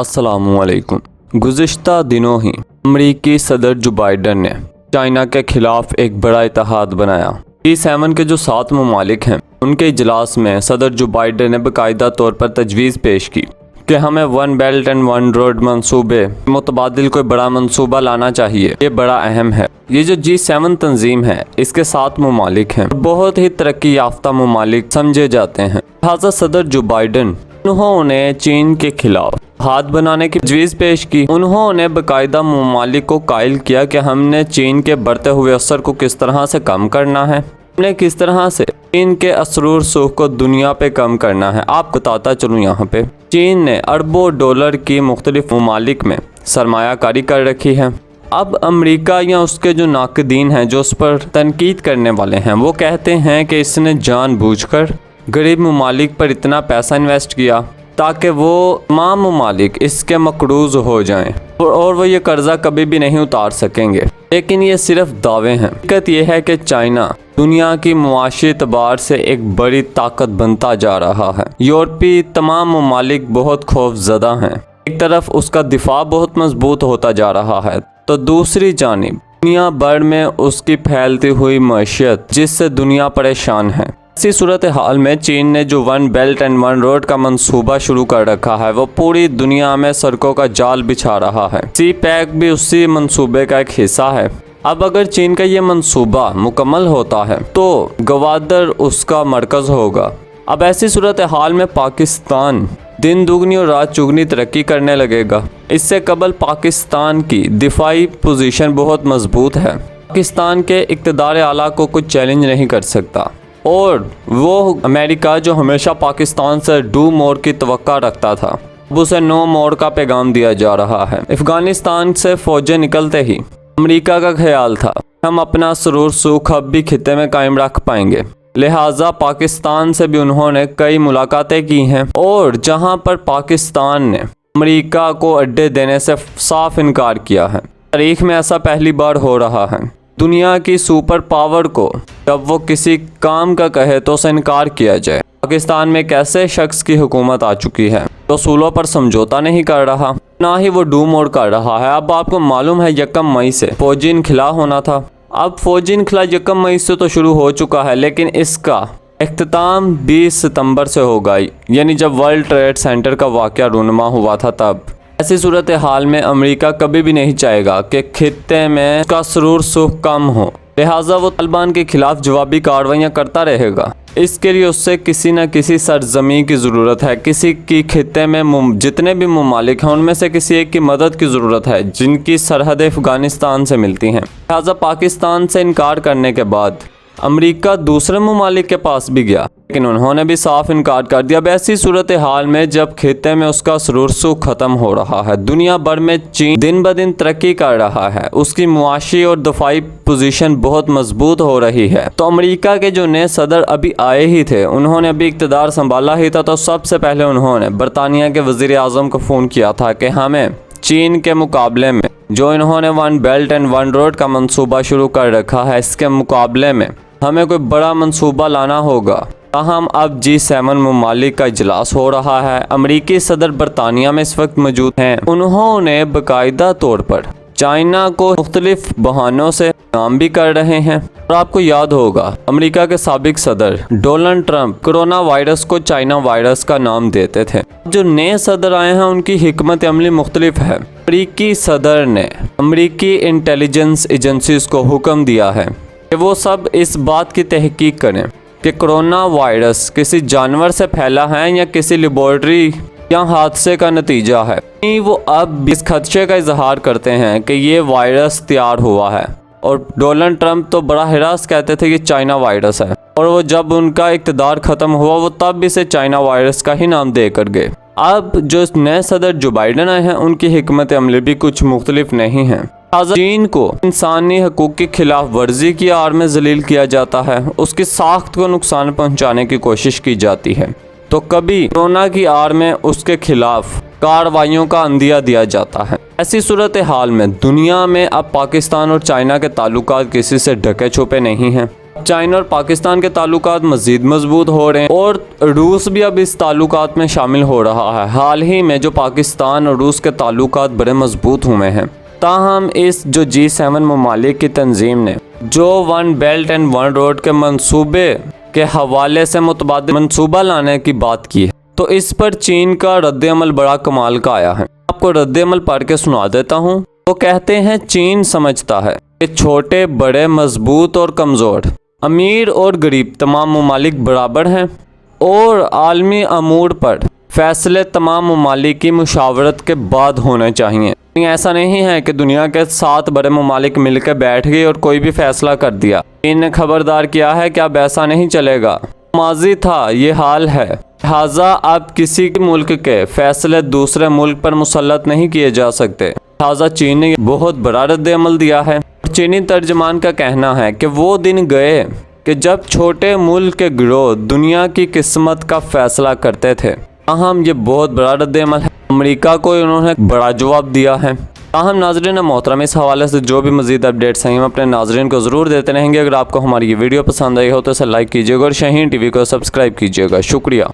السلام علیکم۔ گزشتہ دنوں ہی امریکی صدر جو بائیڈن نے چائنا کے خلاف ایک بڑا اتحاد بنایا۔ G7 کے جو 7 ممالک ہیں ان کے اجلاس میں صدر جو بائیڈن نے باقاعدہ طور پر تجویز پیش کی کہ ہمیں one belt and one road منصوبے متبادل کوئی بڑا منصوبہ لانا چاہیے۔ یہ بڑا اہم ہے۔ یہ جو G7 تنظیم ہے اس کے 7 ممالک ہیں، بہت ہی ترقی یافتہ ممالک سمجھے جاتے ہیں۔ لہٰذا صدر جو بائیڈن انہوں نے چین کے خلاف ہاتھ بنانے کی تجویز پیش کی۔ انہوں نے باقاعدہ ممالک کو قائل کیا کہ ہم نے چین کے بڑھتے ہوئے اثر کو کس طرح سے کم کرنا ہے، ہم نے کس طرح سے چین کے اثر و رسوخ کو دنیا پہ کم کرنا ہے۔ آپ بتاتا چلوں یہاں پہ چین نے اربوں ڈالر کی مختلف ممالک میں سرمایہ کاری کر رکھی ہے۔ اب امریکہ یا اس کے جو ناقدین ہیں، جو اس پر تنقید کرنے والے ہیں، وہ کہتے ہیں کہ اس نے جان بوجھ کر غریب ممالک پر اتنا پیسہ انویسٹ کیا تاکہ وہ تمام ممالک اس کے مقروض ہو جائیں اور وہ یہ قرضہ کبھی بھی نہیں اتار سکیں گے۔ لیکن یہ صرف دعوے ہیں۔ حقیقت یہ ہے کہ چائنا دنیا کی معاشی اعتبار سے ایک بڑی طاقت بنتا جا رہا ہے۔ یورپی تمام ممالک بہت خوف زدہ ہیں۔ ایک طرف اس کا دفاع بہت مضبوط ہوتا جا رہا ہے تو دوسری جانب دنیا بھر میں اس کی پھیلتی ہوئی معیشت جس سے دنیا پریشان ہے۔ اسی صورتحال میں چین نے جو one belt and one road کا منصوبہ شروع کر رکھا ہے، وہ پوری دنیا میں سڑکوں کا جال بچھا رہا ہے۔ سی پیک بھی اسی منصوبے کا ایک حصہ ہے۔ اب اگر چین کا یہ منصوبہ مکمل ہوتا ہے تو گوادر اس کا مرکز ہوگا۔ اب ایسی صورتحال میں پاکستان دن دگنی اور رات چگنی ترقی کرنے لگے گا۔ اس سے قبل پاکستان کی دفاعی پوزیشن بہت مضبوط ہے۔ پاکستان کے اقتدار اعلیٰ کو کچھ چیلنج نہیں کر سکتا، اور وہ امریکہ جو ہمیشہ پاکستان سے ڈو مور کی توقع رکھتا تھا، اب اسے نو مور کا پیغام دیا جا رہا ہے۔ افغانستان سے فوجیں نکلتے ہی امریکہ کا خیال تھا ہم اپنا سرور سوکھ اب بھی خطے میں قائم رکھ پائیں گے، لہٰذا پاکستان سے بھی انہوں نے کئی ملاقاتیں کی ہیں، اور جہاں پر پاکستان نے امریکہ کو اڈے دینے سے صاف انکار کیا ہے۔ تاریخ میں ایسا پہلی بار ہو رہا ہے۔ دنیا کی سپر پاور کو جب وہ کسی کام کا کہے تو اسے انکار کیا جائے۔ پاکستان میں ایک ایسے شخص کی حکومت آ چکی ہے جو اصولوں پر سمجھوتا نہیں کر رہا، نہ ہی وہ ڈو موڑ کر رہا ہے۔ اب آپ کو معلوم ہے 1 مئی سے فوجی انخلا ہونا تھا۔ اب فوجی انخلا 1 مئی سے تو شروع ہو چکا ہے، لیکن اس کا اختتام 20 ستمبر سے ہوگا، یعنی جب ورلڈ ٹریڈ سینٹر کا واقعہ رونما ہوا تھا تب۔ ایسی صورتحال میں امریکہ کبھی بھی نہیں چاہے گا کہ خطے میں اس کا سرور سوکھ کم ہو، لہٰذا وہ طالبان کے خلاف جوابی کارروائیاں کرتا رہے گا۔ اس کے لیے اس سے کسی نہ کسی سرزمین کی ضرورت ہے، کسی کی خطے میں جتنے بھی ممالک ہیں ان میں سے کسی ایک کی مدد کی ضرورت ہے جن کی سرحدیں افغانستان سے ملتی ہیں۔ لہٰذا پاکستان سے انکار کرنے کے بعد امریکہ دوسرے ممالک کے پاس بھی گیا، لیکن انہوں نے بھی صاف انکار کر دیا۔ اب ایسی صورتحال میں جب خطے میں اس کا سرور سوکھ ختم ہو رہا ہے، دنیا بھر میں چین دن بدن ترقی کر رہا ہے، اس کی معاشی اور دفاعی پوزیشن بہت مضبوط ہو رہی ہے، تو امریکہ کے جو نئے صدر ابھی آئے ہی تھے، انہوں نے ابھی اقتدار سنبھالا ہی تھا، تو سب سے پہلے انہوں نے برطانیہ کے وزیر اعظم کو فون کیا تھا کہ ہمیں چین کے مقابلے میں جو انہوں نے one belt and one road کا منصوبہ شروع کر رکھا ہے، اس کے مقابلے میں ہمیں کوئی بڑا منصوبہ لانا ہوگا۔ تاہم اب G7 ممالک کا اجلاس ہو رہا ہے۔ امریکی صدر برطانیہ میں اس وقت موجود ہیں۔ انہوں نے باقاعدہ طور پر چائنا کو مختلف بہانوں سے نام بھی کر رہے ہیں، اور آپ کو یاد ہوگا امریکہ کے سابق صدر ڈونلڈ ٹرمپ کرونا وائرس کو چائنا وائرس کا نام دیتے تھے۔ جو نئے صدر آئے ہیں ان کی حکمت عملی مختلف ہے۔ امریکی صدر نے امریکی انٹیلیجنس ایجنسیز کو حکم دیا ہے کہ وہ سب اس بات کی تحقیق کریں کہ کرونا وائرس کسی جانور سے پھیلا ہے یا کسی لیبارٹری یا حادثے کا نتیجہ ہے۔ وہ اب اس خدشے کا اظہار کرتے ہیں کہ یہ وائرس تیار ہوا ہے، اور ڈونلڈ ٹرمپ تو براہ راست کہتے تھے یہ چائنا وائرس ہے، اور وہ جب ان کا اقتدار ختم ہوا وہ تب اسے چائنا وائرس کا ہی نام دے کر گئے۔ اب جو نئے صدر جو بائیڈن آئے ہیں ان کی حکمت عملی بھی کچھ مختلف نہیں ہیں۔ چین کو انسانی حقوق کی خلاف ورزی کی آڑ میں ذلیل کیا جاتا ہے، اس کی ساخت کو نقصان پہنچانے کی کوشش کی جاتی ہے، تو کبھی کورونا کی آڑ میں اس کے خلاف کارروائیوں کا عندیہ دیا جاتا ہے۔ ایسی صورتحال میں دنیا میں اب پاکستان اور چائنا کے تعلقات کسی سے ڈھکے چھپے نہیں ہیں۔ چائنا اور پاکستان کے تعلقات مزید مضبوط ہو رہے ہیں اور روس بھی اب اس تعلقات میں شامل ہو رہا ہے۔ حال ہی میں جو پاکستان اور روس کے تعلقات بڑے مضبوط ہوئے ہیں، تاہم اس جو G7 ممالک کی تنظیم نے جو one belt and one road کے منصوبے کے حوالے سے متبادل منصوبہ لانے کی بات کی ہے، تو اس پر چین کا رد عمل بڑا کمال کا آیا ہے۔ آپ کو رد عمل پڑھ کے سنا دیتا ہوں۔ وہ کہتے ہیں چین سمجھتا ہے کہ چھوٹے بڑے مضبوط اور کمزور، امیر اور غریب تمام ممالک برابر ہیں اور عالمی امور پر فیصلے تمام ممالک کی مشاورت کے بعد ہونے چاہیے۔ ایسا نہیں ہے کہ دنیا کے 7 بڑے ممالک مل کے بیٹھ گئے اور کوئی بھی فیصلہ کر دیا۔ چین نے خبردار کیا ہے کہ اب ایسا نہیں چلے گا، ماضی تھا یہ حال ہے، لہٰذا اب کسی ملک کے فیصلے دوسرے ملک پر مسلط نہیں کیے جا سکتے۔ لہٰذا چین نے بہت بڑا رد عمل دیا ہے۔ چینی ترجمان کا کہنا ہے کہ وہ دن گئے کہ جب چھوٹے ملک کے گروہ دنیا کی قسمت کا فیصلہ کرتے تھے۔ تاہم یہ بہت بڑا رد عمل ہے، امریکہ کو انہوں نے بڑا جواب دیا ہے۔ تاہم ناظرین محترم، اس حوالے سے جو بھی مزید اپڈیٹس ہیں ہم اپنے ناظرین کو ضرور دیتے رہیں گے۔ اگر آپ کو ہماری یہ ویڈیو پسند آئی ہو تو اسے لائک کیجیے گا اور شاہین ٹی وی کو سبسکرائب کیجیے گا۔ شکریہ۔